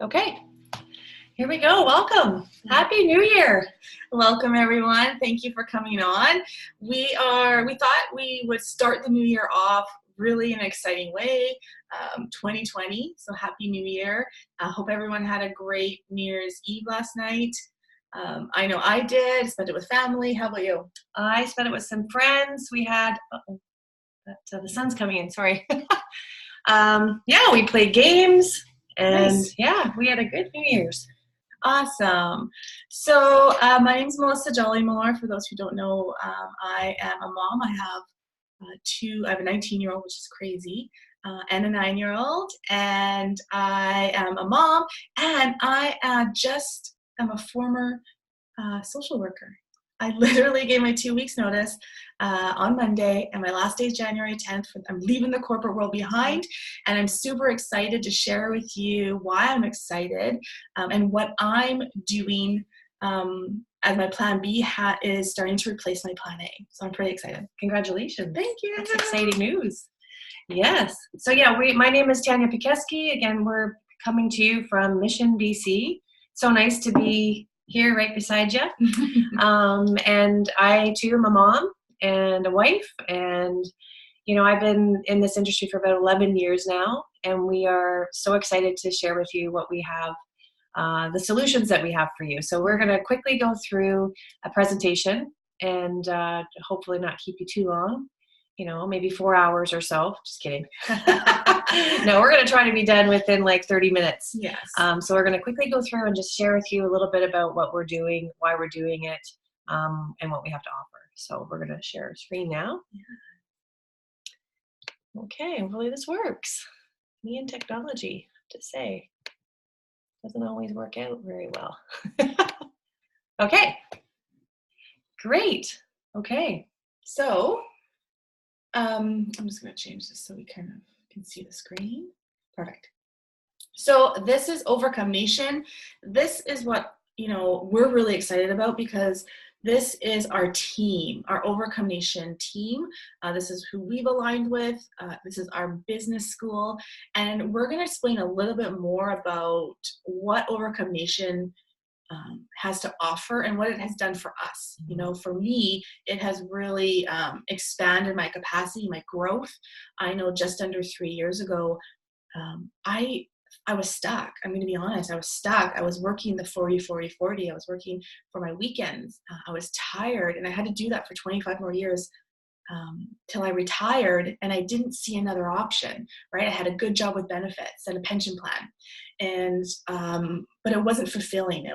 Okay, here we go. Welcome. Happy New Year. Welcome, everyone. Thank you for coming on. We thought we would start the new year off really in an exciting way, 2020. So happy New Year. I hope everyone had a great New Year's Eve last night. I know I did. Spent it with family. How about you? I spent it with some friends. We had, the sun's coming in, sorry. We played games. And Nice. we had a good New Year's. Awesome. So my name is Melissa Jolly-Miller. For those who don't know, I am a mom. I have I have a 19-year-old, which is crazy, and a 9-year-old. And I am a mom, and I am a former social worker. I literally gave my 2 weeks notice on Monday, and my last day is January 10th. I'm leaving the corporate world behind, and I'm super excited to share with you why I'm excited and what I'm doing as my plan B is starting to replace my plan A. So I'm pretty excited. Congratulations. Thank you. That's exciting news. Yes. So my name is Tanya Pikeski. Again, we're coming to you from Mission, BC. So nice to be here right beside you. And I too am a mom and a wife, and I've been in this industry for about 11 years now, and we are so excited to share with you what we have, the solutions that we have for you. So we're going to quickly go through a presentation and hopefully not keep you too long, maybe 4 hours or so. Just kidding. No, we're going to try to be done within like 30 minutes. Yes. So we're going to quickly go through and just share with you a little bit about what we're doing, why we're doing it, and what we have to offer. So we're going to share our screen now. Yeah. Okay, hopefully this works. Me and technology, to say, doesn't always work out very well. Okay, great. Okay, so I'm just going to change this so we kind of can see the screen. Perfect. So this is Overcome Nation. This is what we're really excited about, because this is our team, our Overcome Nation team. This is who we've aligned with. This is our business school, and we're going to explain a little bit more about what Overcome Nation has to offer and what it has done for us. For me, it has really expanded my capacity, my growth. I know just under 3 years ago, I was stuck. I'm going to be honest. I was stuck. I was working the 40-40-40. I was working for my weekends. I was tired, and I had to do that for 25 more years till I retired, and I didn't see another option, right? I had a good job with benefits and a pension plan, and but it wasn't fulfilling.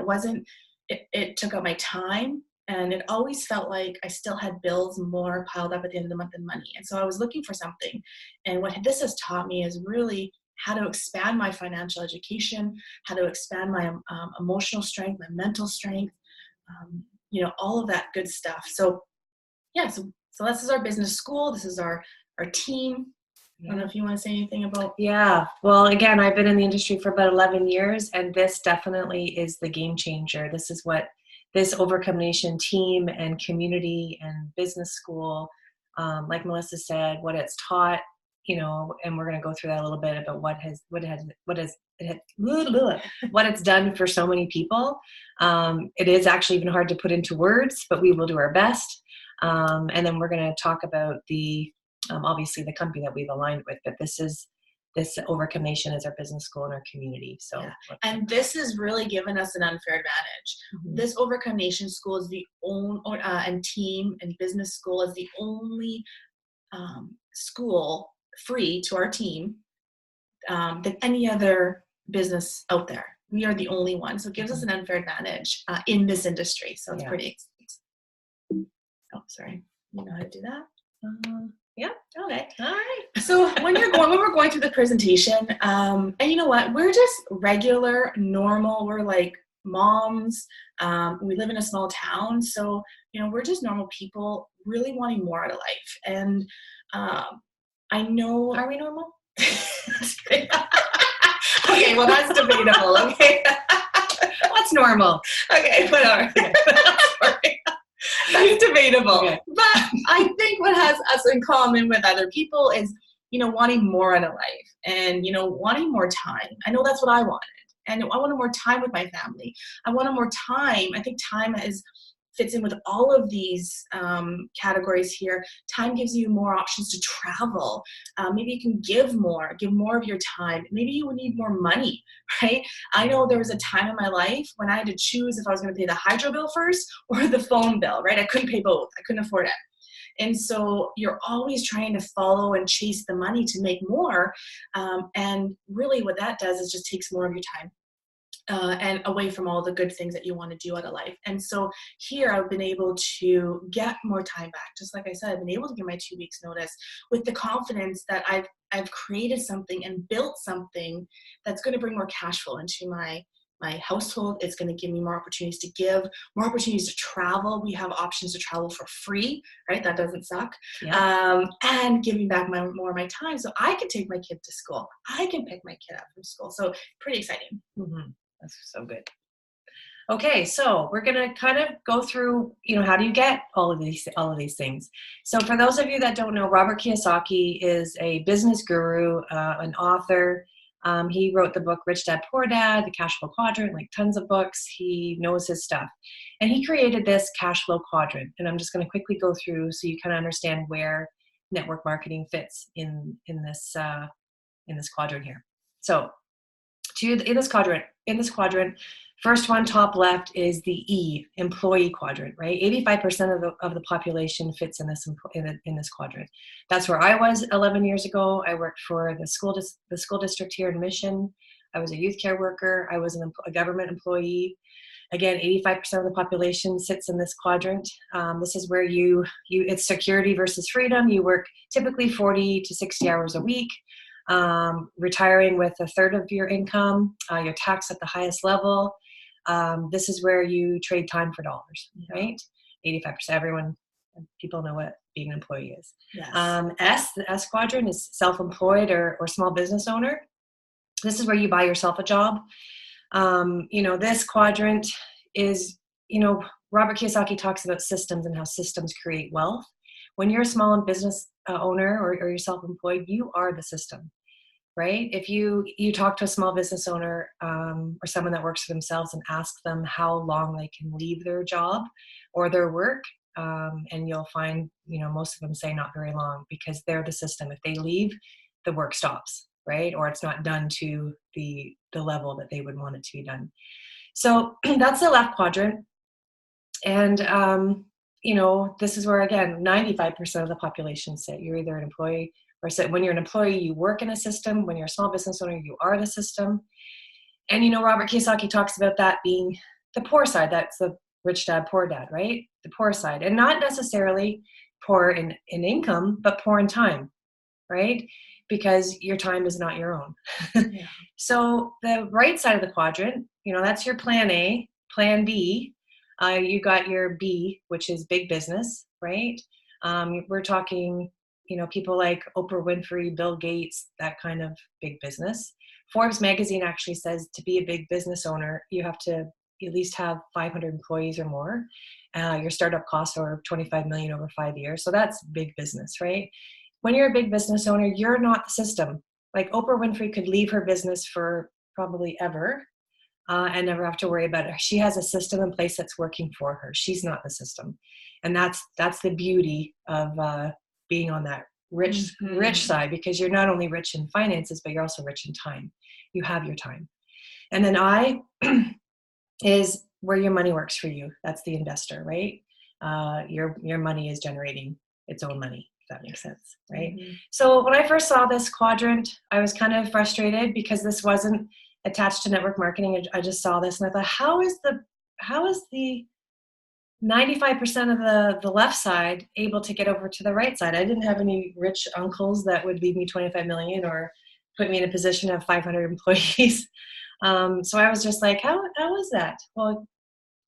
It took up my time, and it always felt like I still had bills more piled up at the end of the month than money. And so I was looking for something, and what this has taught me is really how to expand my financial education, how to expand my emotional strength, my mental strength, all of that good stuff. So this is our business school. This is our team. I don't know if you want to say anything about. Yeah. Well, again, I've been in the industry for about 11 years, and this definitely is the game changer. This is what this Overcome Nation team and community and business school, like Melissa said, what it's taught, and we're going to go through that a little bit about what it's done for so many people. It is actually even hard to put into words, but we will do our best. And then we're going to talk about obviously the company that we've aligned with, but this Overcome Nation is our business school and our community. So, and this has really given us an unfair advantage. Mm-hmm. This Overcome Nation school is the only, and team and business school is the only school free to our team than any other business out there. We are the only one, so it gives us an unfair advantage in this industry. So it's pretty. Oh, sorry. You know how to do that? Yeah. Okay. All right. So when we're going through the presentation, and you know what? We're just regular, normal. We're like moms. We live in a small town, so we're just normal people, really wanting more out of life. And I know. Are we normal? Okay. Well, that's debatable. Okay. What's normal? Okay. Whatever. Sorry. That's debatable. Okay. But I think what has us in common with other people is, wanting more out of life and, wanting more time. I know that's what I wanted. And I wanted more time with my family. I wanted more time. I think time fits in with all of these categories here. Time gives you more options to travel. Maybe you can give more of your time. Maybe you would need more money, right? I know there was a time in my life when I had to choose if I was going to pay the hydro bill first or the phone bill, right? I couldn't pay both. I couldn't afford it. And so you're always trying to follow and chase the money to make more. And really what that does is just takes more of your time. And away from all the good things that you want to do out of life. And so here I've been able to get more time back. Just like I said, I've been able to give my 2 weeks notice with the confidence that I've created something and built something that's going to bring more cash flow into my household. It's going to give me more opportunities to give, more opportunities to travel. We have options to travel for free, right? That doesn't suck. Yeah. And giving back more of my time so I can take my kid to school. I can pick my kid up from school. So pretty exciting. Mm-hmm. That's so good. Okay, so we're gonna kind of go through, how do you get all of these things? So for those of you that don't know, Robert Kiyosaki is a business guru, an author. He wrote the book Rich Dad Poor Dad, the Cash Flow Quadrant, like tons of books. He knows his stuff, and he created this cash flow quadrant. And I'm just going to quickly go through so you kind of understand where network marketing fits in this quadrant here. So in this quadrant, first one, top left, is the E, employee quadrant, right? 85% of the population fits in this quadrant. That's where I was 11 years ago. I worked for the school district here in Mission. I was a youth care worker. I was a government employee. Again, 85% of the population sits in this quadrant. This is where it's security versus freedom. You work typically 40 to 60 hours a week. Retiring with a third of your income, you're taxed at the highest level. This is where you trade time for dollars, right? 85%. People know what being an employee is. Yes. The S quadrant is self-employed or small business owner. This is where you buy yourself a job. This quadrant is, Robert Kiyosaki talks about systems and how systems create wealth. When you're a small business owner or you're self-employed, you are the system, right? If you talk to a small business owner or someone that works for themselves and ask them how long they can leave their job or their work, and you'll find, most of them say not very long, because they're the system. If they leave, the work stops, right? Or it's not done to the level that they would want it to be done. So that's the left quadrant. And this is where, again, 95% of the population sit. You're either an employee or sit. When you're an employee, you work in a system. When you're a small business owner, you are the system. And, Robert Kiyosaki talks about that being the poor side. That's the rich dad, poor dad, right? The poor side. And not necessarily poor in income, but poor in time, right? Because your time is not your own. Yeah. So the right side of the quadrant, that's your plan A. Plan B, you got your B, which is big business, right? We're talking, people like Oprah Winfrey, Bill Gates, that kind of big business. Forbes magazine actually says to be a big business owner, you have to at least have 500 employees or more. Your startup costs are $25 million over 5 years. So that's big business, right? When you're a big business owner, you're not the system. Like Oprah Winfrey could leave her business for probably ever and never have to worry about it. She has a system in place that's working for her. She's not the system. And that's the beauty of being on that rich side, because you're not only rich in finances, but you're also rich in time. You have your time. And then I is where your money works for you. That's the investor, right? Your money is generating its own money, if that makes sense, right? Mm-hmm. So when I first saw this quadrant, I was kind of frustrated because this wasn't attached to network marketing. I just saw this and I thought, how is the 95% of the left side able to get over to the right side? I didn't have any rich uncles that would leave me 25 million or put me in a position of 500 employees. So I was just like, how is that? Well,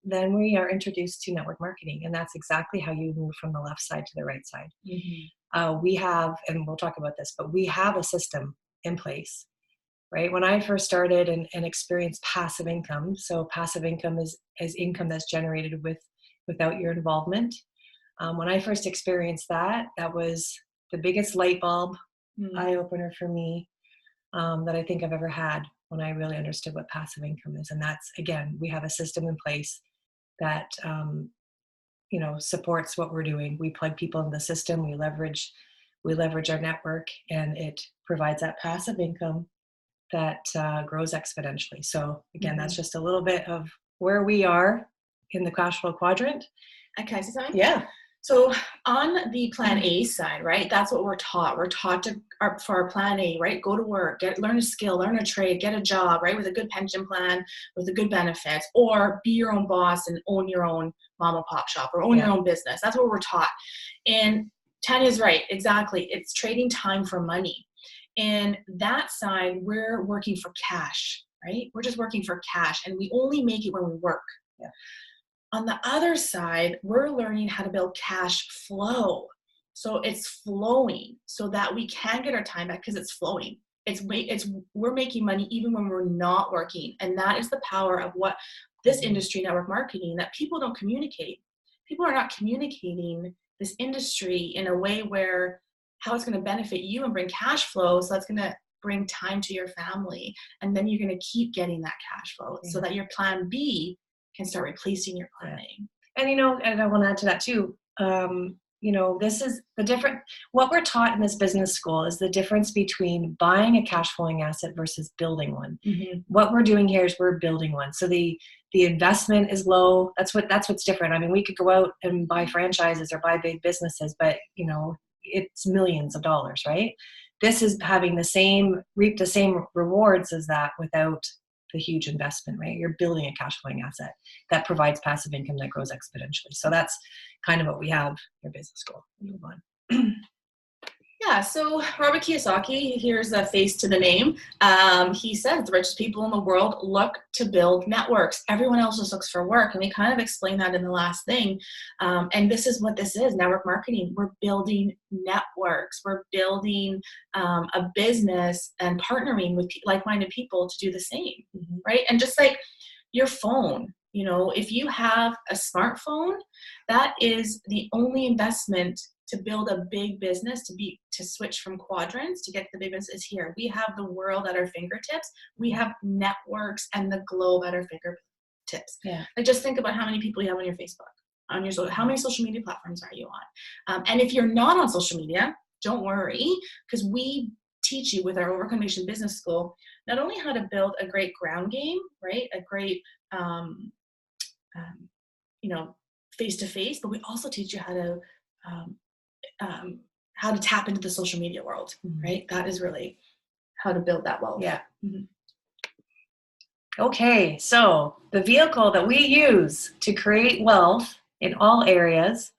then we are introduced to network marketing, and that's exactly how you move from the left side to the right side. Mm-hmm. We have, and we'll talk about this, but we have a system in place, right? When I first started and experienced passive income, so passive income is income that's generated without your involvement. When I first experienced that was the biggest light bulb eye opener for me that I think I've ever had. when I really understood what passive income is. And that's, again, we have a system in place that, supports what we're doing. We plug people in the system, we leverage our network, and it provides that passive income that grows exponentially. So again, that's just a little bit of where we are in the cash flow quadrant. Can I say something? Yeah. So on the plan A side, right, that's what we're taught. We're taught for our plan A, right, go to work, learn a skill, learn a trade, get a job, right, with a good pension plan, with a good benefits, or be your own boss and own your own mom and pop shop or own your own business. That's what we're taught. And Tanya's right, exactly. It's trading time for money. And that side, we're working for cash, right? We're just working for cash, and we only make it when we work. Yeah. On the other side, we're learning how to build cash flow. So it's flowing so that we can get our time back because it's flowing. We're making money even when we're not working. And that is the power of what this industry, network marketing, that people don't communicate. People are not communicating this industry in a way where how it's going to benefit you and bring cash flow. So that's going to bring time to your family. And then you're going to keep getting that cash flow so that your plan B can start replacing your plan A. And, and I want to add to that too. This is the different, what we're taught in this business school is the difference between buying a cash flowing asset versus building one. Mm-hmm. What we're doing here is we're building one. So the investment is low. That's what's different. I mean, we could go out and buy franchises or buy big businesses, but it's millions of dollars, right? This is having reap the same rewards as that without the huge investment, right? You're building a cash flowing asset that provides passive income that grows exponentially. So that's kind of what we have in business school. Move on. Yeah, so Robert Kiyosaki, here's a face to the name. He says the richest people in the world look to build networks. Everyone else just looks for work. And we kind of explained that in the last thing. And this is what this is, network marketing. We're building networks. We're building a business and partnering with like-minded people to do the same, right? And just like your phone, if you have a smartphone, that is the only investment to build a big business, to switch from quadrants, to get the big business is here. We have the world at our fingertips. We have networks and the globe at our fingertips. Yeah. Like just think about how many people you have on your Facebook, how many social media platforms are you on? And if you're not on social media, don't worry, because we teach you with our Overcome Nation Business School, not only how to build a great ground game, right? A great, face-to-face, but we also teach you how to tap into the social media world, right? That is really how to build that wealth. Yeah. Mm-hmm. Okay, so the vehicle that we use to create wealth in all areas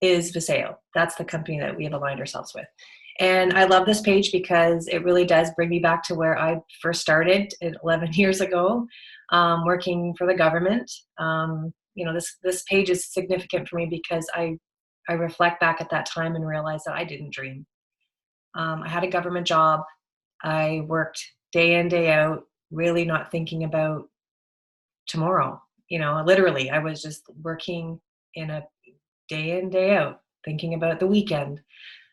is Vasayo. That's the company that we have aligned ourselves with. And I love this page because it really does bring me back to where I first started 11 years ago, working for the government. This page is significant for me because I reflect back at that time and realize that I didn't dream. I had a government job. I worked day in, day out, really not thinking about tomorrow. Literally, I was just working in day, out, thinking about the weekend,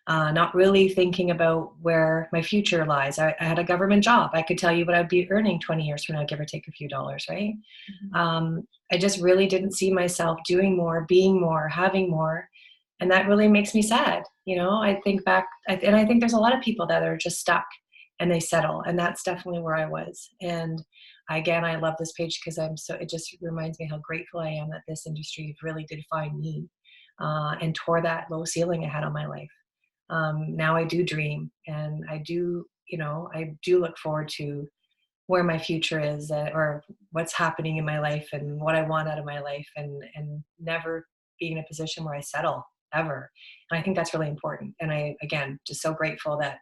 not really thinking about where my future lies. I had a government job. I could tell you what I'd be earning 20 years from now, give or take a few dollars, right? Mm-hmm. I just really didn't see myself doing more, being more, having more. And that really makes me sad. I think back, and I think there's a lot of people that are just stuck and they settle. And that's definitely where I was. And again, I love this page because it just reminds me how grateful I am that this industry really did find me and tore that low ceiling I had on my life. Now I do dream, and I do look forward to where my future is or what's happening in my life and what I want out of my life, and never be in a position where I settle ever. And I think that's really important. And I, again, just so grateful that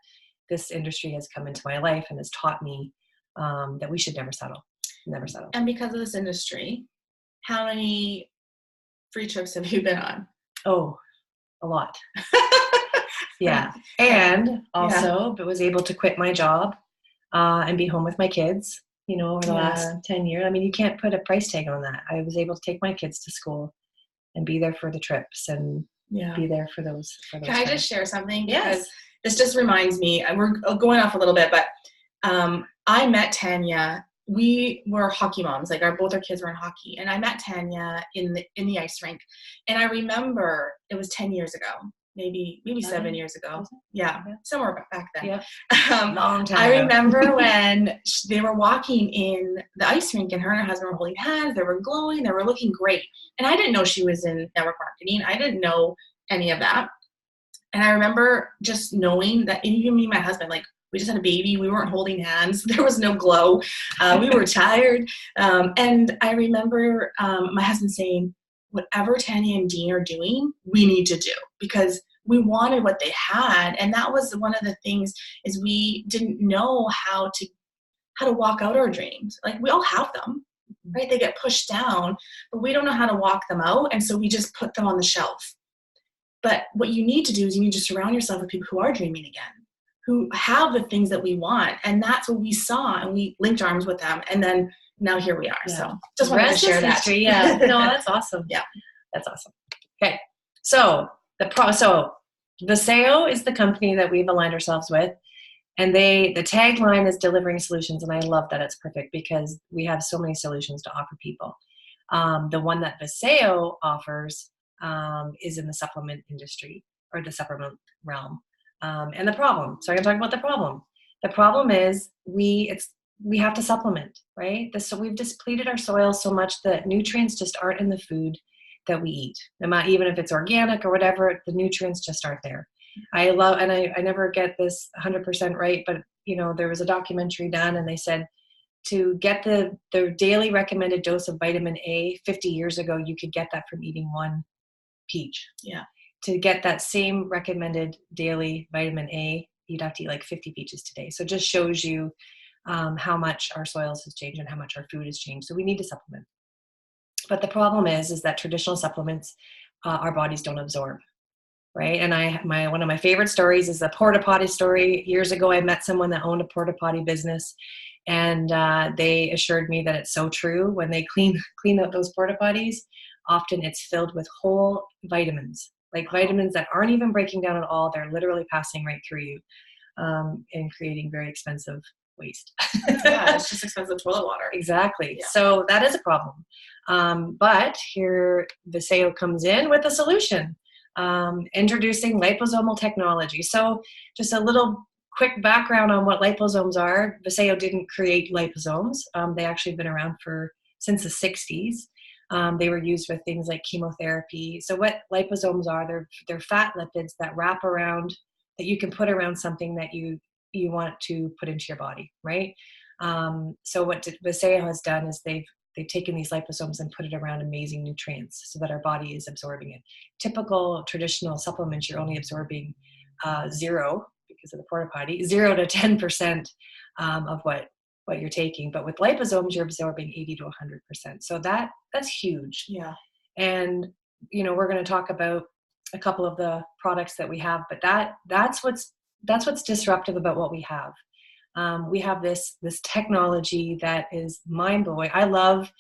this industry has come into my life and has taught me that we should never settle. And because of this industry, how many free trips have you been on? Oh, a lot. Yeah. And also, but was able to quit my job and be home with my kids, over the last 10 years. I mean, you can't put a price tag on that. I was able to take my kids to school and be there for the trips and be there for those. Can I just share something? Yes. Because this just reminds me, we're going off a little bit, but I met Tanya. We were hockey moms, like both our kids were in hockey, and I met Tanya in the ice rink. And I remember it was 10 years ago, maybe 7 years ago. Yeah, somewhere back then. Yeah. Long time ago. Remember when they were walking in the ice rink, and her and her husband were holding hands. They were glowing. They were looking great. And I didn't know she was in network marketing. I didn't know any of that. And I remember just knowing that even me and my husband, like, we just had a baby. We weren't holding hands. There was no glow. We were tired. And I remember my husband saying, whatever Tanya and Dean are doing, we need to do, because we wanted what they had. And that was one of the things, is we didn't know how to walk out our dreams. Like, we all have them, right? They get pushed down, but we don't know how to walk them out. And so we just put them on the shelf. But what you need to do is you need to surround yourself with people who are dreaming again, who have the things that we want. And that's what we saw, and we linked arms with them. And then now here we are. Yeah. So just wanted to share that. History. Yeah. No, that's awesome. Yeah. That's awesome. Okay. So Vasayo is the company that we've aligned ourselves with. And the tagline is delivering solutions. And I love that it's perfect, because we have so many solutions to offer people. The one that Vasayo offers is in the supplement industry, or the supplement realm. And the problem. So I'm going to talk about the problem. The problem is we have to supplement, right? So we've depleted our soil so much that nutrients just aren't in the food that we eat. Even if it's organic or whatever, the nutrients just aren't there. I never get this 100% right, but there was a documentary done, and they said to get the daily recommended dose of vitamin A 50 years ago, you could get that from eating one peach. Yeah. To get that same recommended daily vitamin A, you'd have to eat like 50 peaches today. So it just shows you how much our soils has changed and how much our food has changed. So we need to supplement. But the problem is that traditional supplements, our bodies don't absorb, right? And one of my favorite stories is the porta potty story. Years ago, I met someone that owned a porta potty business, and they assured me that it's so true. When they clean out those porta potties, often it's filled with whole vitamins, like vitamins that aren't even breaking down at all. They're literally passing right through you, and creating very expensive waste. Yeah, it's just expensive toilet water. Exactly. Yeah. So that is a problem. But here Vasayo comes in with a solution, introducing liposomal technology. So just a little quick background on what liposomes are. Vasayo didn't create liposomes. They actually have been around since the 60s. They were used with things like chemotherapy. So what liposomes are, they're fat lipids that wrap around, that you can put around something that you want to put into your body, right? So what Vasayo has done is they've taken these liposomes and put it around amazing nutrients so that our body is absorbing it. Typical traditional supplements, you're only absorbing 0, because of the porta potty, 0 to 10% of what you're taking. But with liposomes, you're absorbing 80 to 100%. So that's huge. Yeah. And we're going to talk about a couple of the products that we have, but that's what's disruptive about what we have. We have this technology that is mind-blowing. I love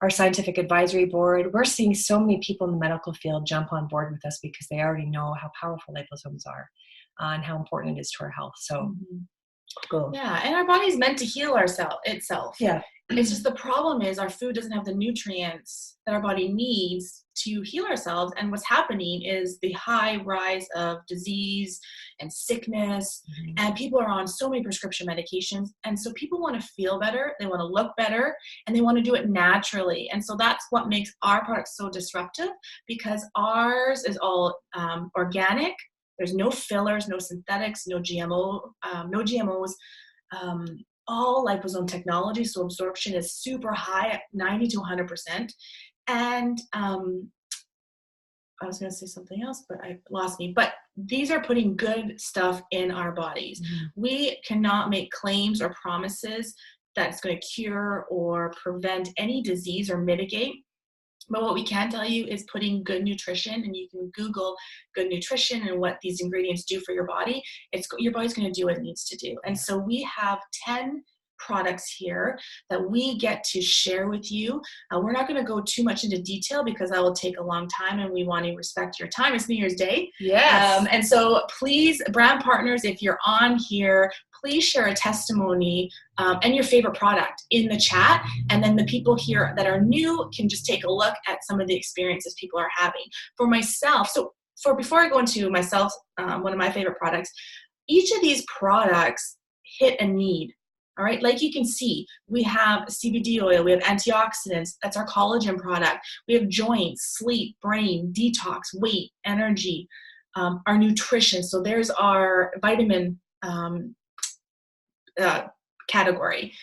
our scientific advisory board. We're seeing so many people in the medical field jump on board with us, because they already know how powerful liposomes are, and how important it is to our health. So cool. Yeah, and our body's meant to heal itself. Yeah. It's just the problem is our food doesn't have the nutrients that our body needs to heal ourselves. And what's happening is the high rise of disease and sickness. Mm-hmm. And people are on so many prescription medications. And so people want to feel better. They want to look better, and they want to do it naturally. And so that's what makes our products so disruptive, because ours is all organic. There's no fillers, no synthetics, no GMOs. All liposome technology, so absorption is super high at 90 to 100%. And I was going to say something else, but I lost me. But these are putting good stuff in our bodies. Mm-hmm. We cannot make claims or promises that's going to cure or prevent any disease or mitigate. But what we can tell you is putting good nutrition, and you can Google good nutrition and what these ingredients do for your body. Your body's going to do what it needs to do. And so we have 10 products here that we get to share with you. We're not going to go too much into detail because that will take a long time, and we want to respect your time. It's New Year's Day. Yes. And so please, brand partners, if you're on here, please share a testimony and your favorite product in the chat. And then the people here that are new can just take a look at some of the experiences people are having. For myself, before I go into myself, one of my favorite products, each of these products hit a need. All right, like you can see, we have CBD oil, we have antioxidants, that's our collagen product. We have joints, sleep, brain, detox, weight, energy, our nutrition. So there's our vitamin category.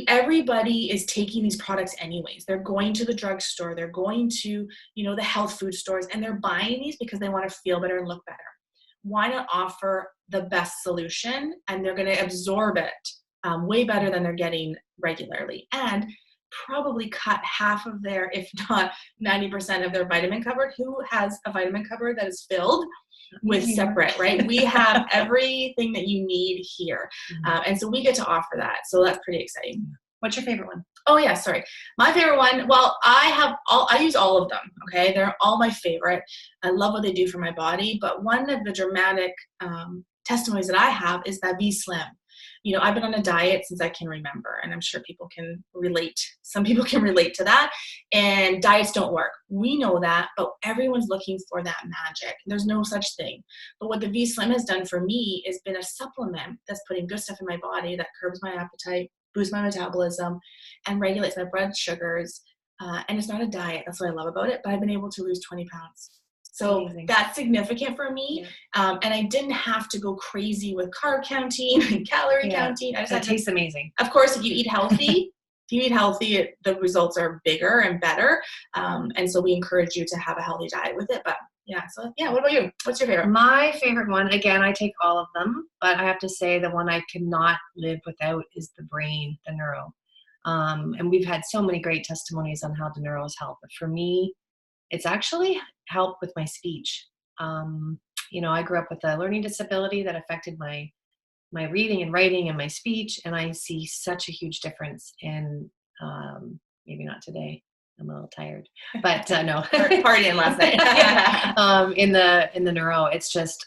Everybody is taking these products anyways. They're going to the drugstore, they're going to, the health food stores, and they're buying these because they want to feel better and look better. Why not offer the best solution? And they're going to absorb it way better than they're getting regularly, and probably cut half of their, if not 90% of their vitamin cupboard. Who has a vitamin cupboard that is filled with separate, right? We have everything that you need here. And so we get to offer that. So that's pretty exciting. What's your favorite one? Oh yeah, sorry. My favorite one, well, I use all of them, okay? They're all my favorite. I love what they do for my body, but one of the dramatic testimonies that I have is that V-Slim. I've been on a diet since I can remember, and I'm sure people can relate. Some people can relate to that, and diets don't work. We know that, but everyone's looking for that magic. There's no such thing. But what the V-Slim has done for me is been a supplement that's putting good stuff in my body that curbs my appetite, boosts my metabolism, and regulates my blood sugars. And it's not a diet. That's what I love about it. But I've been able to lose 20 pounds. So amazing. That's significant for me. Yeah. And I didn't have to go crazy with carb counting and calorie counting. That tastes amazing. Of course, if you eat healthy, the results are bigger and better. And so we encourage you to have a healthy diet with it. But what about you? What's your favorite? My favorite one, again, I take all of them, but I have to say the one I cannot live without is the brain, the neuro. And we've had so many great testimonies on how the neuros help. But for me, it's actually helped with my speech. I grew up with a learning disability that affected my reading and writing and my speech, and I see such a huge difference in, maybe not today, I'm a little tired, but no. Partying last night. In the neuro, it's just,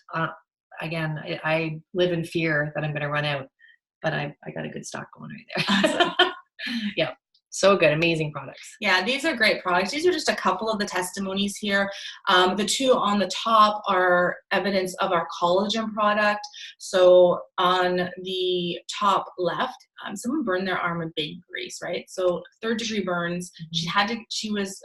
again, I live in fear that I'm going to run out, but I got a good stock going right there. Awesome. Yeah. So good. Amazing products. Yeah, these are great products. These are just a couple of the testimonies here. The two on the top are evidence of our collagen product. So on the top left, someone burned their arm in big grease, right? So 3rd-degree burns. She was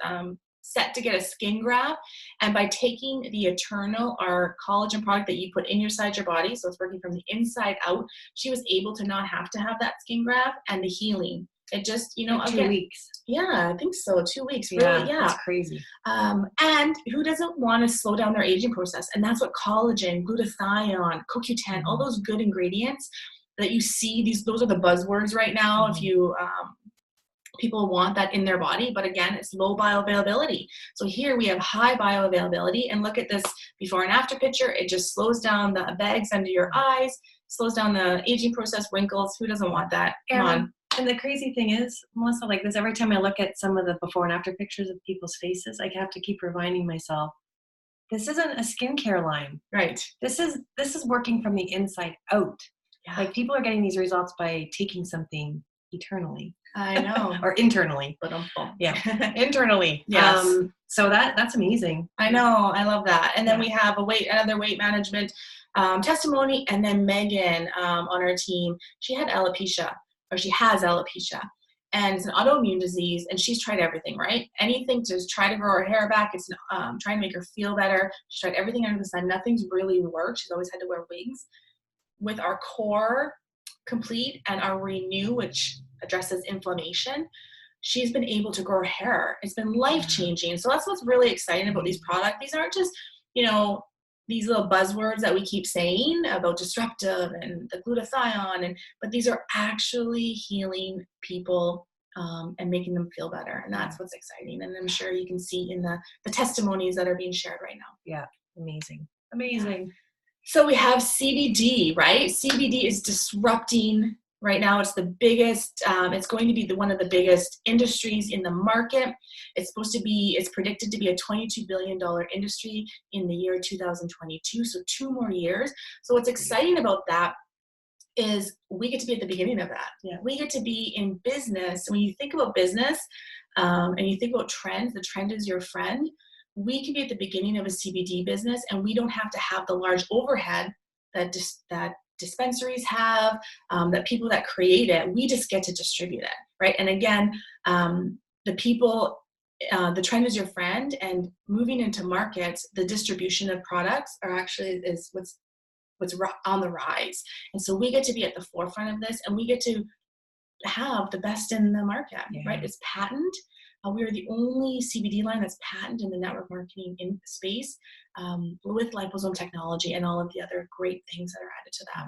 set to get a skin graft. And by taking the Eternal, our collagen product that you put inside your body, so it's working from the inside out, she was able to not have to have that skin graft, and the healing. It just, 2 weeks. Yeah, I think so. 2 weeks. Really, yeah. That's crazy. And who doesn't want to slow down their aging process? And that's what collagen, glutathione, CoQ10, all those good ingredients that you see, those are the buzzwords right now. If you, people want that in their body, but again, it's low bioavailability. So here we have high bioavailability, and look at this before and after picture. It just slows down the bags under your eyes, slows down the aging process, wrinkles. Who doesn't want that? Come on. And the crazy thing is, Melissa, like this, every time I look at some of the before and after pictures of people's faces, I have to keep reminding myself, this isn't a skincare line. Right. This is working from the inside out. Yeah. Like people are getting these results by taking something eternally. I know. Or internally. Yeah. Internally. Yes. So that's amazing. I know. I love that. And then we have another weight management testimony. And then Megan on our team, she had alopecia. Or she has alopecia, and it's an autoimmune disease, and she's tried everything, right? Anything to try to grow her hair back. It's trying to make her feel better. She's tried everything under the sun. Nothing's really worked. She's always had to wear wigs. With our Core Complete and our Renew, which addresses inflammation, she's been able to grow her hair. It's been life-changing. So that's what's really exciting about these products. These aren't just, these little buzzwords that we keep saying about disruptive and the glutathione, but these are actually healing people and making them feel better. And that's what's exciting. And I'm sure you can see in the testimonies that are being shared right now. Yeah. Amazing. Amazing. So we have CBD, right? CBD is disrupting Right now, it's the biggest, it's going to be one of the biggest industries in the market. It's predicted to be a $22 billion industry in the year 2022, so 2 more years. So what's exciting about that is we get to be at the beginning of that. Yeah. We get to be in business. When you think about business and you think about trends, the trend is your friend. We can be at the beginning of a CBD business, and we don't have to have the large overhead that dispensaries have, that people that create it. We just get to distribute it, right? And again, the trend is your friend, and moving into markets, the distribution of products is what's on the rise. And so we get to be at the forefront of this, and we get to have the best in the market, right? It's patent. We are the only CBD line that's patent in the network marketing in space, with liposome technology and all of the other great things that are added to that.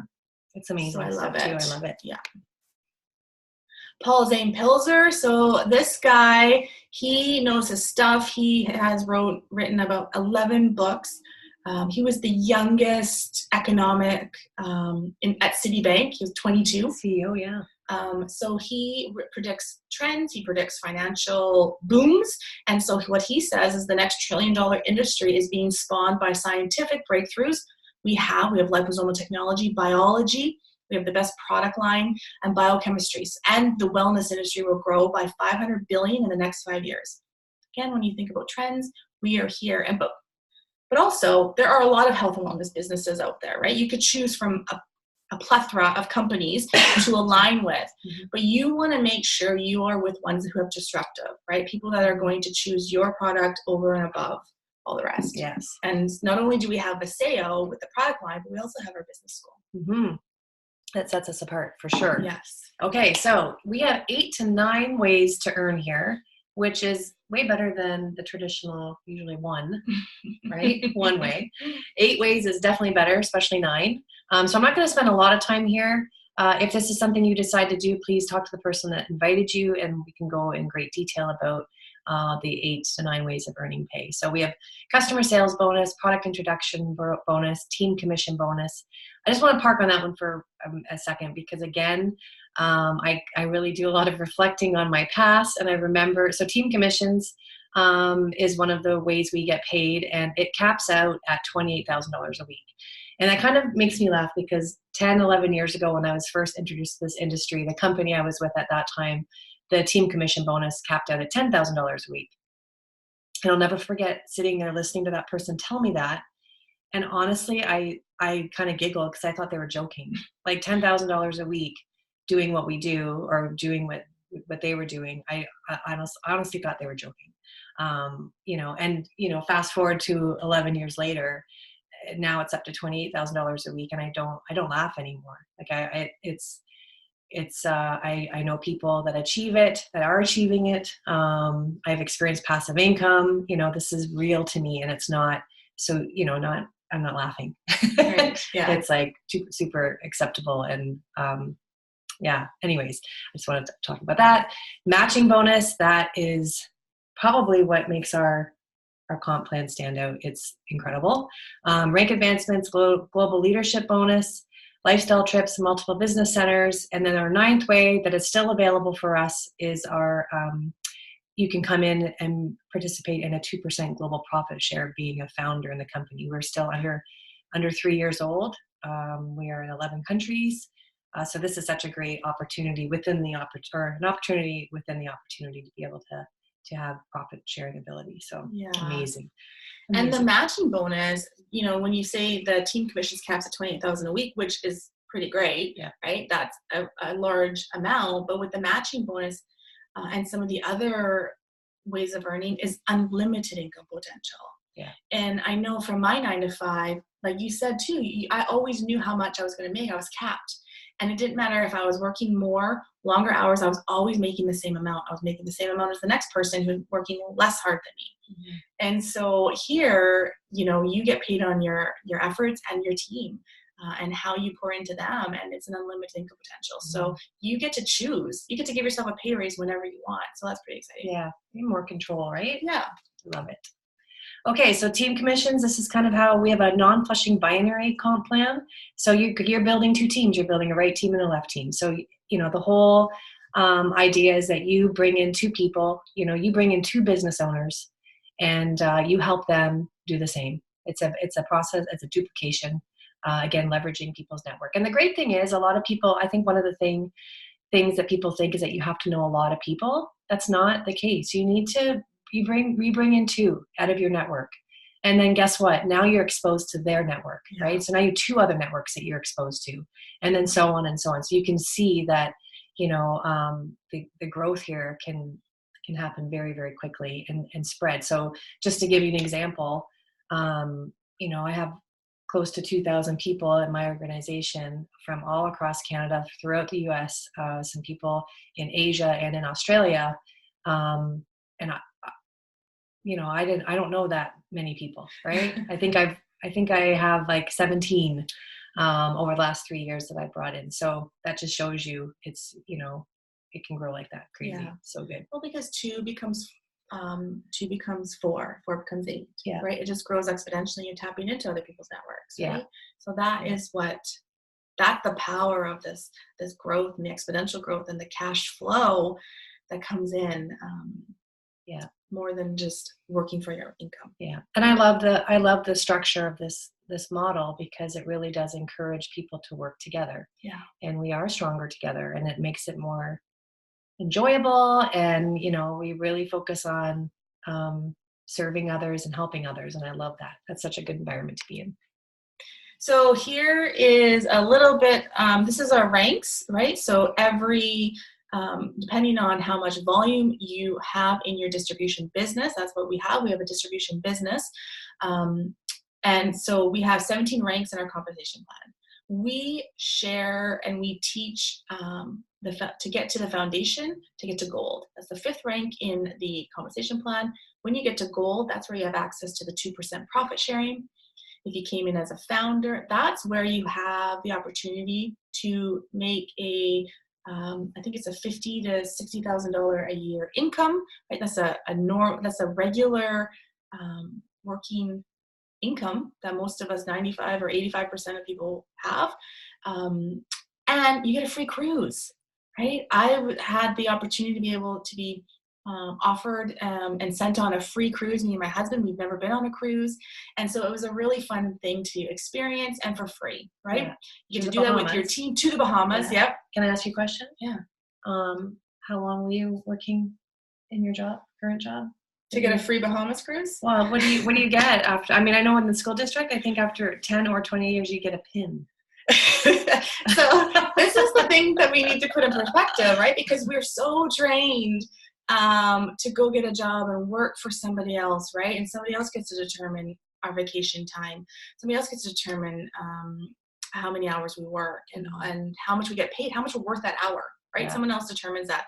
It's amazing. So I love it. Too. I love it. Yeah. Paul Zane Pilzer. So this guy, he knows his stuff. He has written about 11 books. He was the youngest economic at Citibank. He was 22. CEO, yeah. So he predicts trends, he predicts financial booms, and so what he says is the next $1 trillion industry is being spawned by scientific breakthroughs. We have liposomal technology, biology, we have the best product line, and biochemistry. And the wellness industry will grow by $500 billion in the next 5 years. Again, when you think about trends, we are here. But also, there are a lot of health and wellness businesses out there, right? You could choose from a plethora of companies to align with, but you want to make sure you are with ones who have disruptive, right? People that are going to choose your product over and above all the rest. Yes. And not only do we have Vasayo with the product line, but we also have our business school. That sets us apart for sure. Yes. Okay, so we have 8 to 9 ways to earn here, which is way better than the traditional, usually 1, right? 1 way. 8 ways is definitely better, especially 9. So I'm not going to spend a lot of time here. If this is something you decide to do, please talk to the person that invited you, and we can go in great detail about the 8 to 9 ways of earning pay. So we have customer sales bonus, product introduction bonus, team commission bonus. I just want to park on that one for a second because, again, I really do a lot of reflecting on my past, and I remember, so team commissions is one of the ways we get paid, and it caps out at $28,000 a week. And that kind of makes me laugh because 10, 11 years ago when I was first introduced to this industry, the company I was with at that time, the team commission bonus capped out at $10,000 a week. And I'll never forget sitting there listening to that person tell me that. And honestly, I kind of giggled because I thought they were joking. Like $10,000 a week doing what we do or doing what they were doing. I honestly thought they were joking. Fast forward to 11 years later, now it's up to $28,000 a week, and I don't laugh anymore. Like I know people that achieve it, that are achieving it. I've experienced passive income. This is real to me, and it's not. So I'm not laughing. Right. Yeah. It's like super acceptable, and Anyways, I just wanted to talk about that. Matching bonus, that is probably what makes our comp plan stand out. It's incredible. Rank advancements, global leadership bonus, lifestyle trips, multiple business centers. And then our 9th way that is still available for us is our, you can come in and participate in a 2% global profit share being a founder in the company. We're still under 3 years old. We are in 11 countries. So this is such a great opportunity within the opportunity to be able to have profit sharing ability. So amazing. And the matching bonus, when you say the team commissions caps at $28,000 a week, which is pretty great, right? That's a large amount, but with the matching bonus and some of the other ways of earning is unlimited income potential. Yeah. And I know from my 9 to 5, like you said too, I always knew how much I was going to make. I was capped. And it didn't matter if I was working more, longer hours, I was always making the same amount. I was making the same amount as the next person who's working less hard than me. Mm-hmm. And so here, you get paid on your efforts and your team and how you pour into them. And it's an unlimited income potential. Mm-hmm. So you get to choose. You get to give yourself a pay raise whenever you want. So that's pretty exciting. Yeah. More control, right? Yeah. Love it. Okay, so team commissions, this is kind of how we have a non-flushing binary comp plan. So you're building two teams. You're building a right team and a left team. So, the whole idea is that you bring in two people, you bring in two business owners, and you help them do the same. It's a process, it's a duplication, again, leveraging people's network. And the great thing is, a lot of people, I think one of the things that people think is that you have to know a lot of people. That's not the case. You bring in two out of your network. And then guess what? Now you're exposed to their network, right? So now you have two other networks that you're exposed to, and then so on and so on. So you can see that, the growth here can happen very, very quickly and spread. So just to give you an example, I have close to 2,000 people in my organization from all across Canada, throughout the US, some people in Asia and in Australia. And I don't know that many people, right? I think I have like 17 over the last 3 years that I brought in. So that just shows you it can grow like that. Crazy. Yeah. So good. Well, because two becomes four becomes eight. Yeah. Right. It just grows exponentially. You're tapping into other people's networks. Right? Yeah. So that's the power of this growth and the exponential growth and the cash flow that comes in. More than just working for your income. Yeah. And I love the structure of this model, because it really does encourage people to work together. Yeah. And we are stronger together, and it makes it more enjoyable. And, we really focus on serving others and helping others. And I love that. That's such a good environment to be in. So here is a little bit, this is our ranks, right? So every, depending on how much volume you have in your distribution business, that's what we have. We have a distribution business. And so we have 17 ranks in our compensation plan. We share and we teach to get to the foundation, to get to gold. That's the 5th rank in the compensation plan. When you get to gold, that's where you have access to the 2% profit sharing. If you came in as a founder, that's where you have the opportunity to make I think it's a $50,000 to $60,000 a year income, right? That's a regular working income that most of us, 95 or 85% of people have. And you get a free cruise, right? I had the opportunity to be able to be offered and sent on a free cruise. Me and my husband, we've never been on a cruise. And so it was a really fun thing to experience, and for free, right? Yeah. You get to do that with your team to the Bahamas. Yeah. Yep. Can I ask you a question? Yeah. How long were you working in your current job? To get a free Bahamas cruise? Well, what do you get after? I mean, I know in the school district, I think after 10 or 20 years, you get a pin. So this is the thing that we need to put in perspective, right? Because we're so trained to go get a job and work for somebody else, right? And somebody else gets to determine our vacation time. Somebody else gets to determine how many hours we work and how much we get paid, how much we're worth that hour, right? Yeah. Someone else determines that.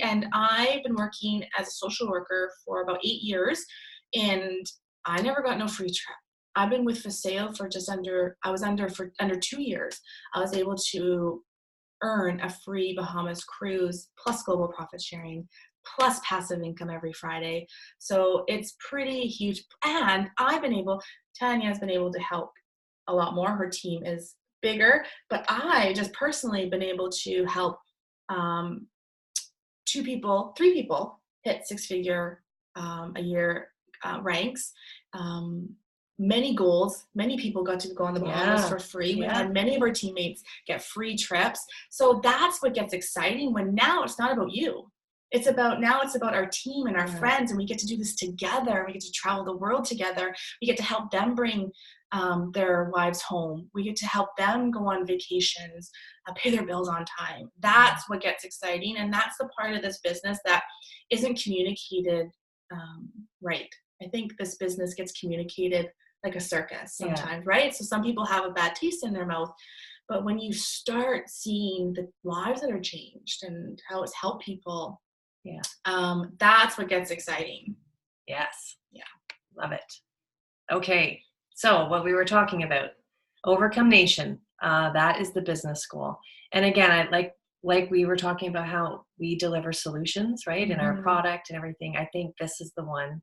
And I've been working as a social worker for about 8 years, and I never got no free trip. I've been with Vasayo for under 2 years. I was able to earn a free Bahamas cruise plus global profit sharing plus passive income every Friday. So it's pretty huge. And Tanya has been able to help a lot more. Her team is bigger, but I just personally been able to help 3 people hit 6-figure a year ranks. Many goals, many people got to go on the Bahamas for free. We had many of our teammates get free trips. So that's what gets exciting, when now it's not about you. It's about our team and our friends, and we get to do this together. We get to travel the world together. We get to help them bring their wives home. We get to help them go on vacations, pay their bills on time. That's what gets exciting, and that's the part of this business that isn't communicated right. I think this business gets communicated like a circus sometimes, right? So some people have a bad taste in their mouth, but when you start seeing the lives that are changed and how it's helped people, that's what gets exciting. Yes. Yeah. Love it. Okay. So what we were talking about, Overcome Nation, that is the business school. And again, I like we were talking about how we deliver solutions, right? In our product and everything. I think this is the one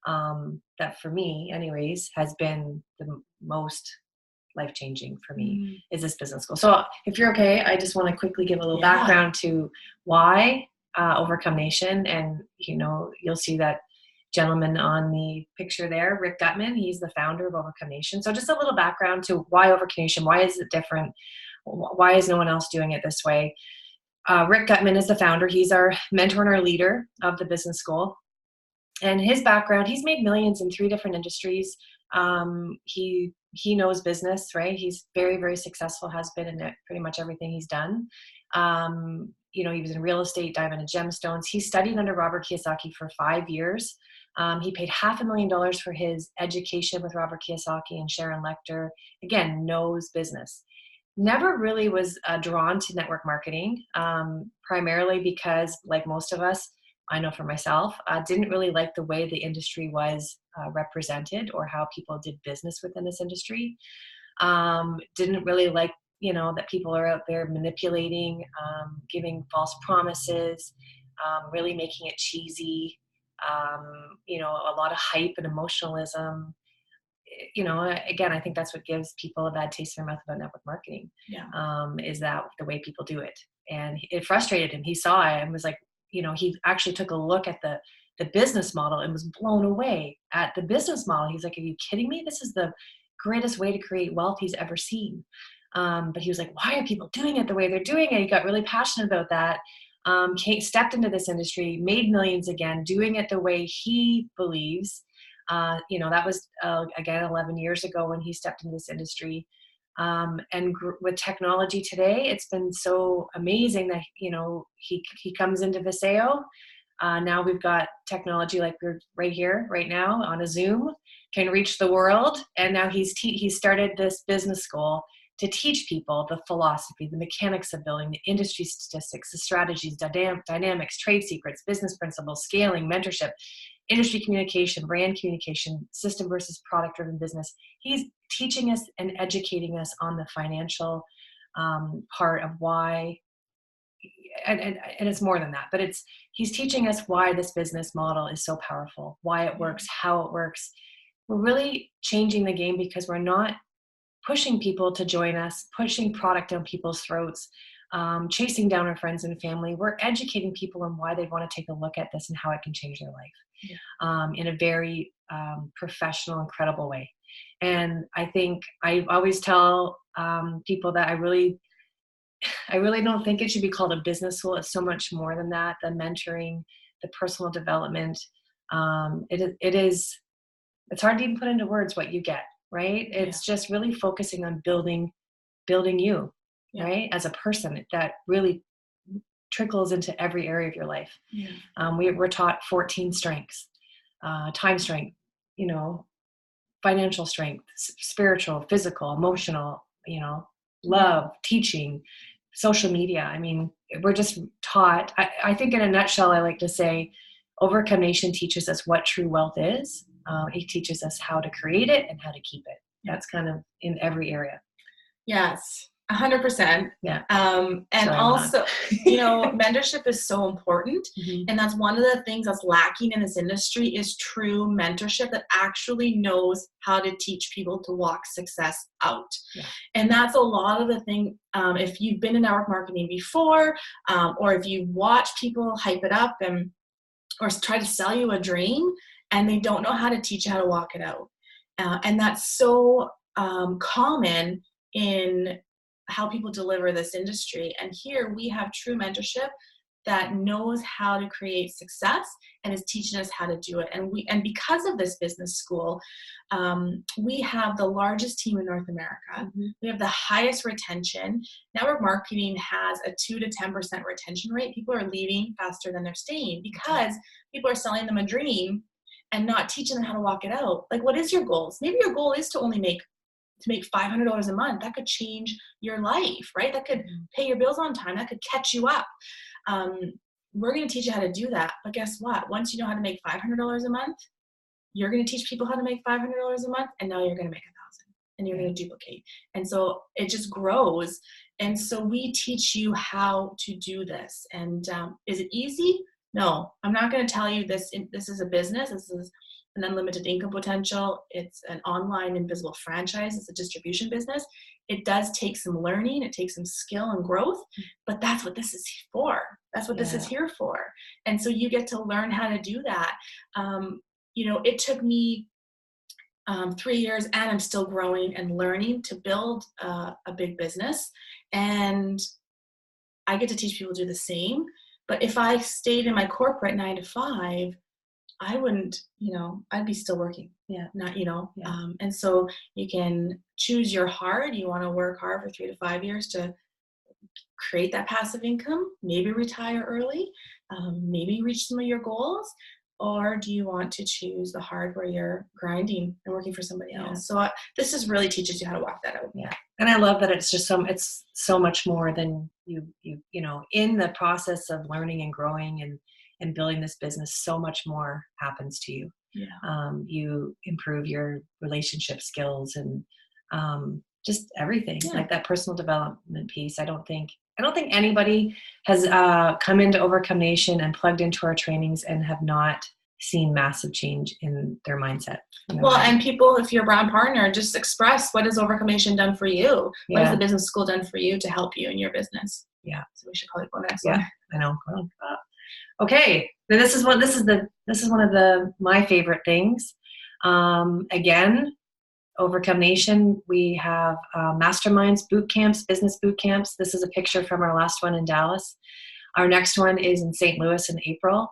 that for me anyways has been the most life-changing for me is this business school. So if you're okay, I just want to quickly give a little background to why Overcome Nation. And, you'll see that gentleman on the picture there, Rick Gutman, he's the founder of Overcome Nation. So just a little background to why Overcome Nation, why is it different? Why is no one else doing it this way? Rick Gutman is the founder. He's our mentor and our leader of the business school. And his background, he's made millions in 3 different industries. He knows business, right? He's very, very successful, has been in pretty much everything he's done. He was in real estate, diamond and gemstones. He studied under Robert Kiyosaki for 5 years. He paid $500,000 for his education with Robert Kiyosaki, and Sharon Lechter, again, knows business. Never really was drawn to network marketing, primarily because, like most of us, I know for myself, didn't really like the way the industry was represented or how people did business within this industry. Didn't really like, that people are out there manipulating, giving false promises, really making it cheesy, a lot of hype and emotionalism. Again, I think that's what gives people a bad taste in their mouth about network marketing, is that the way people do it. And it frustrated him. He saw it and was like, he actually took a look at the business model and was blown away at the business model. He's like, are you kidding me? This is the greatest way to create wealth he's ever seen. But he was like, why are people doing it the way they're doing it? He got really passionate about that. Stepped into this industry, made millions again, doing it the way he believes. That was, again, 11 years ago when he stepped into this industry. And with technology today, it's been so amazing that, he comes into Vasayo. Now we've got technology like we're right here, right now on a Zoom, can reach the world. And now he's started this business school to teach people the philosophy, the mechanics of building, the industry statistics, the strategies, dynamics, trade secrets, business principles, scaling, mentorship, industry communication, brand communication, system versus product driven business. He's teaching us and educating us on the financial part of why, and it's more than that, but he's teaching us why this business model is so powerful, why it works, how it works. We're really changing the game because we're not pushing people to join us, pushing product down people's throats, chasing down our friends and family. We're educating people on why they want to take a look at this and how it can change their life in a very professional, incredible way. And I think I always tell people that I really don't think it should be called a business school. It's so much more than that. The mentoring, the personal development. It's hard to even put into words what you get, right? It's just really focusing on building you, right? As a person, that really trickles into every area of your life. We're taught 14 strengths, time strength, financial strength, spiritual, physical, emotional, love, teaching, social media. I mean, we're just taught, I think in a nutshell, I like to say Overcome Nation teaches us what true wealth is. It teaches us how to create it and how to keep it. That's kind of in every area. Yes, 100%. Yeah. And Sorry, also, mentorship is so important. Mm-hmm. And that's one of the things that's lacking in this industry is true mentorship that actually knows how to teach people to walk success out. Yeah. And that's a lot of the thing. If you've been in network marketing before, or if you watch people hype it up or try to sell you a dream and they don't know how to teach you how to walk it out. And that's so common in how people deliver this industry. And here we have true mentorship that knows how to create success and is teaching us how to do it. And because of this business school, we have the largest team in North America. Mm-hmm. We have the highest retention. Network marketing has a 2 to 10% retention rate. People are leaving faster than they're staying because people are selling them a dream and not teaching them how to walk it out. Like, what is your goals? Maybe your goal is to make $500 a month. That could change your life, right? That could pay your bills on time. That could catch you up. We're going to teach you how to do that. But guess what? Once you know how to make $500 a month, you're going to teach people how to make $500 a month, and now you're going to make $1,000, and you're going to duplicate. And so it just grows. And so we teach you how to do this. And is it easy? No, I'm not going to tell you this is a business. This is an unlimited income potential. It's an online invisible franchise. It's a distribution business. It does take some learning. It takes some skill and growth, but that's what this is for. That's what this is here for. And so you get to learn how to do that. It took me 3 years, and I'm still growing and learning to build a big business. And I get to teach people to do the same. But if I stayed in my corporate 9 to 5, I wouldn't, I'd be still working. Yeah. Not, and so you can choose your hard. You want to work hard for 3 to 5 years to create that passive income, maybe retire early, maybe reach some of your goals. Or do you want to choose the hard where you're grinding and working for somebody else? So this just really teaches you how to walk that out. Yeah. And I love that it's just it's so much more than you in the process of learning and growing and building this business, so much more happens to you. Yeah. You improve your relationship skills and just everything, like that personal development piece. I don't think anybody has come into Overcome Nation and plugged into our trainings and have not seen massive change in their mindset. Well, and people, if you're a brand partner, just express, what has Overcome Nation done for you? What has the business school done for you to help you in your business? Yeah. So we should probably go next one. I know. Well, okay. This is one of my favorite things. Again, Overcome Nation, we have masterminds, boot camps, business boot camps. This is a picture from our last one in Dallas. Our next one is in St. Louis in April.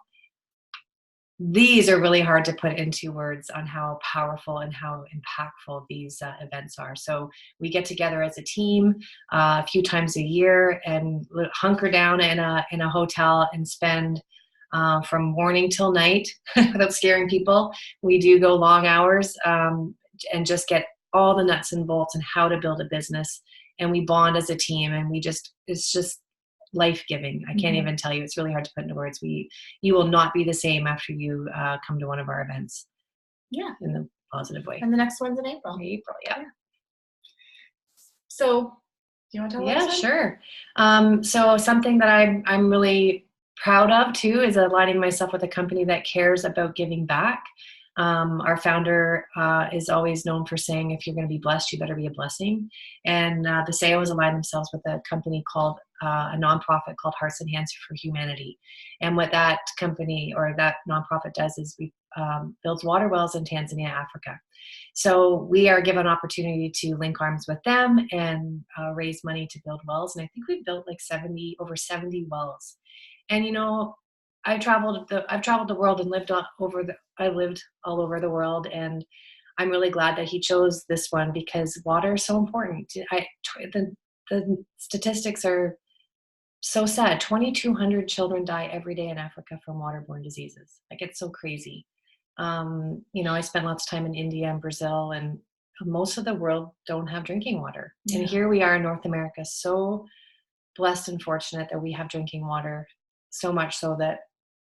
These are really hard to put into words on how powerful and how impactful these events are. So we get together as a team a few times a year and hunker down in a hotel and spend from morning till night without scaring people. We do go long hours and just get all the nuts and bolts and how to build a business. And we bond as a team, and it's just life-giving. I can't even tell you. It's really hard to put into words. You will not be the same after you come to one of our events. Yeah. In the positive way. And the next one's in April. Yeah. So, do you want to tell us? Yeah, sure. So something that I'm really proud of too is aligning myself with a company that cares about giving back. Our founder is always known for saying, if you're going to be blessed, you better be a blessing. And Vasayo has aligned themselves with a company called a nonprofit called Hearts and Hands for Humanity. And what that company or that nonprofit does is we builds water wells in Tanzania, Africa. So we are given an opportunity to link arms with them and raise money to build wells. And I think we've built like over 70 wells. And I've traveled the world and lived all over the world, and I'm really glad that he chose this one because water is so important. The statistics are so sad. 2,200 children die every day in Africa from waterborne diseases. Like, it's so crazy. I spent lots of time in India and Brazil, and most of the world don't have drinking water. Yeah. And here we are in North America, so blessed and fortunate that we have drinking water, so much so that,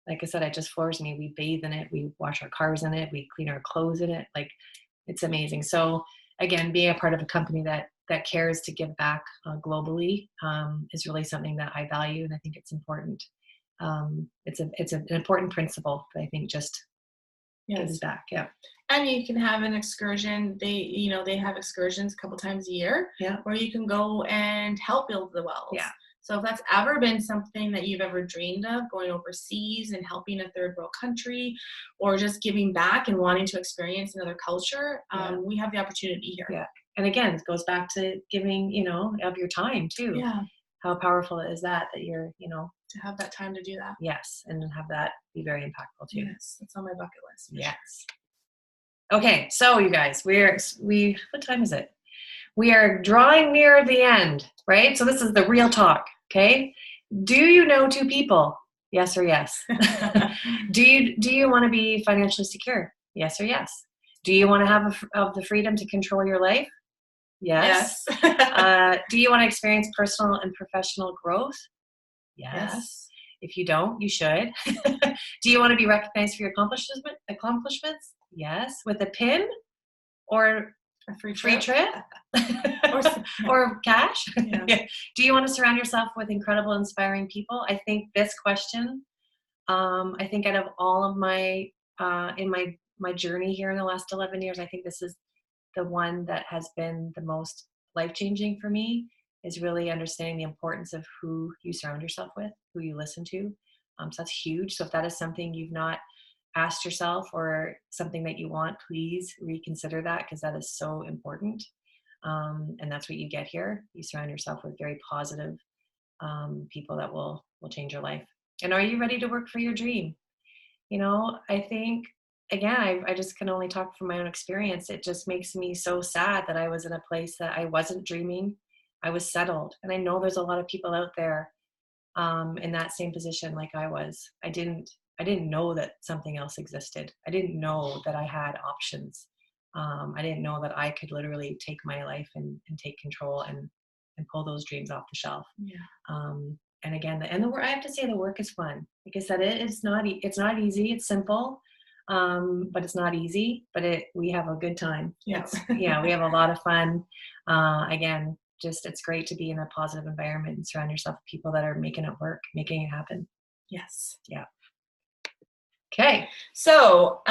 like I said, it just floors me. We bathe in it. We wash our cars in it. We clean our clothes in it. Like, it's amazing. So again, being a part of a company that cares to give back globally is really something that I value, and I think it's important. It's an important principle that I think just gives back. Yeah. And you can have an excursion. They have excursions a couple times a year. Yeah. Where you can go and help build the wells. Yeah. So if that's ever been something that you've ever dreamed of, going overseas and helping a third world country, or just giving back and wanting to experience another culture, we have the opportunity here. Yeah. And again, it goes back to giving, of your time too. Yeah. How powerful is that you're, to have that time to do that. Yes. And have that be very impactful too. Yes. That's on my bucket list. Yes. Sure. Okay. So you guys, what time is it? We are drawing near the end, right? So this is the real talk. Okay. Do you know 2 people? Yes or yes. Do you want to be financially secure? Yes or yes. Do you want to have the freedom to control your life? Yes. Do you want to experience personal and professional growth? Yes. If you don't, you should. Do you want to be recognized for your accomplishments? Yes. With a pin or a free trip? or cash? Yeah. Do you want to surround yourself with incredible, inspiring people? I think this question, out of all of my, in my my journey here in the last 11 years, I think this is the one that has been the most life-changing for me, is really understanding the importance of who you surround yourself with, who you listen to. So that's huge. So if that is something you've not asked yourself or something that you want, please reconsider that, because that is so important. And that's what you get here. You surround yourself with very positive people that will change your life. And are you ready to work for your dream? I think, again, I just can only talk from my own experience. It just makes me so sad that I was in a place that I wasn't dreaming. I was settled. And I know there's a lot of people out there in that same position like I was. I didn't know that something else existed. I didn't know that I had options. I didn't know that I could literally take my life and take control and pull those dreams off the shelf. Yeah. And again, the work, I have to say, the work is fun. Like I said, it's not easy. It's simple, but it's not easy. But we have a good time. Yes. Yeah, we have a lot of fun. Again, just it's great to be in a positive environment and surround yourself with people that are making it work, making it happen. Yes. Yeah. Okay. So,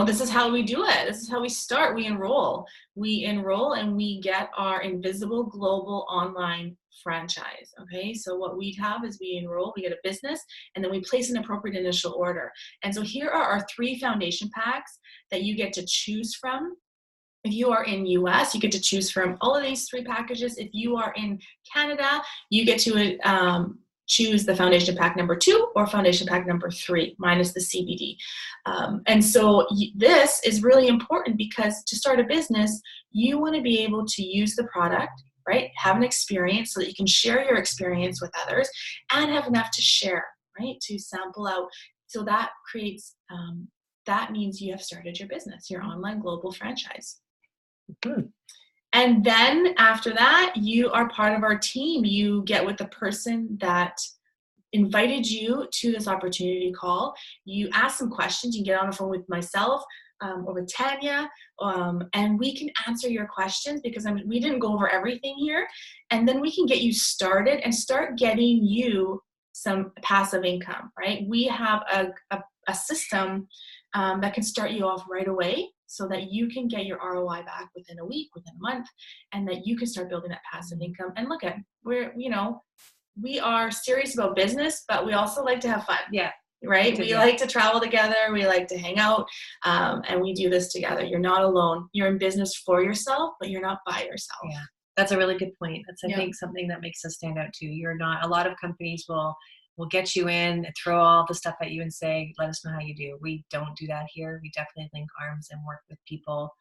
this is how we do it. This is how we start. We enroll and we get our invisible global online franchise. Okay. So what we have is we enroll, we get a business, and then we place an appropriate initial order. And so here are our 3 foundation packs that you get to choose from. If you are in US, you get to choose from all of these 3 packages. If you are in Canada, you get to choose the foundation pack number 2 or foundation pack number 3 minus the CBD. And so this is really important, because to start a business, you want to be able to use the product, right? Have an experience so that you can share your experience with others, and have enough to share, right? To sample out. So that creates, that means you have started your business, your online global franchise. Mm-hmm. And then after that, you are part of our team. You get with the person that invited you to this opportunity call. You ask some questions. You get on the phone with myself or with Tanya, and we can answer your questions, because we didn't go over everything here. And then we can get you started and start getting you some passive income, right? We have a system that can start you off right away, so that you can get your ROI back within a week, within a month, and that you can start building that passive income. And look at, we are serious about business, but we also like to have fun. Yeah. Right? We like to travel together. We like to hang out, and we do this together. You're not alone. You're in business for yourself, but you're not by yourself. Yeah. That's a really good point. That's, I think, something that makes us stand out too. You're not, a lot of companies will get you in, throw all the stuff at you and say, let us know how you do. We don't do that here. We definitely link arms and work with people.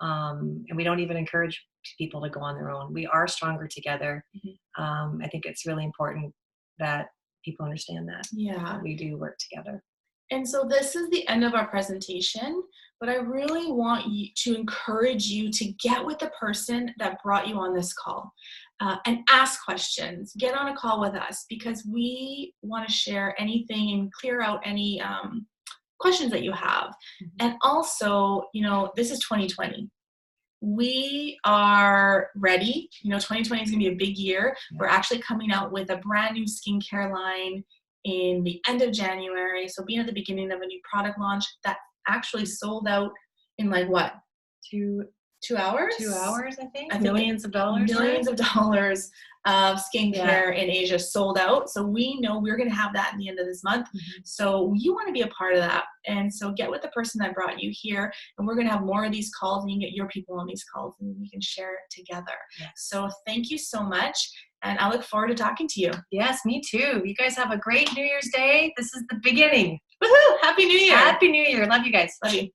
And we don't even encourage people to go on their own. We are stronger together. Mm-hmm. I think it's really important that people understand that. Yeah. That we do work together. And so this is the end of our presentation, but I really want you to encourage you to get with the person that brought you on this call, and ask questions. Get on a call with us, because we want to share anything and clear out any questions that you have. Mm-hmm. And also, this is 2020. We are ready. 2020 is going to be a big year. Yeah. We're actually coming out with a brand new skincare line in the end of January. So being at the beginning of a new product launch that actually sold out in like what? 2 hours? 2 hours, I think. Millions of dollars of skincare in Asia sold out. So we know we're going to have that in the end of this month. Mm-hmm. So you want to be a part of that. And so get with the person that brought you here, and we're going to have more of these calls, and you can get your people on these calls, and we can share it together. Yes. So thank you so much. And I look forward to talking to you. Yes, me too. You guys have a great New Year's Day. This is the beginning. Woohoo! Happy New Year. Happy New Year. Love you guys. Love you.